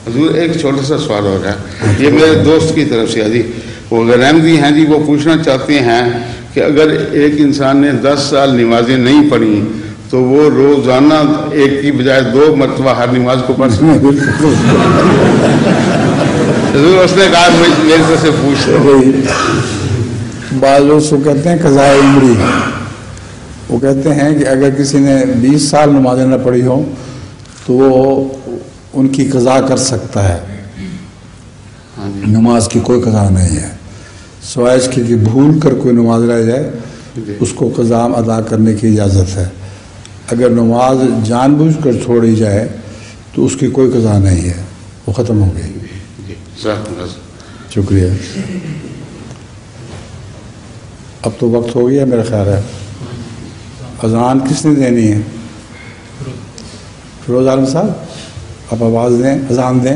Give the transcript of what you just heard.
حضور ایک چھوٹا سا سوال ہو رہا ہے، یہ میرے دوست کی طرف سے ہے جی، وہ غرامدی ہیں جی، وہ پوچھنا چاہتے ہیں کہ اگر ایک انسان نے 10 سال نمازیں نہیں پڑھی تو وہ روزانہ ایک کی بجائے 2 مرتبہ ہر نماز کو پڑھ سکتے ہیں؟ حضور اس نے کہا میرے طرف سے پوچھتے، بعض لوگ سو کہتے ہیں قضاء عمری، وہ کہتے ہیں کہ اگر کسی نے 20 سال نمازیں نہ پڑھی ہوں تو وہ ان کی قضا کر سکتا ہے، نماز کی کوئی قضا نہیں ہے، سوائے اس کی کہ بھول کر کوئی نماز رہ جائے اس کو قضا ادا کرنے کی اجازت ہے، اگر نماز جان بوجھ کر چھوڑی جائے تو اس کی کوئی قضا نہیں ہے، وہ ختم ہو گئی۔ شکریہ۔ اب تو وقت ہو گیا میرا خیال ہے، اذان کس نے دینی ہے؟ فیروز عالم صاحب آپ آواز دیں، اذان دیں۔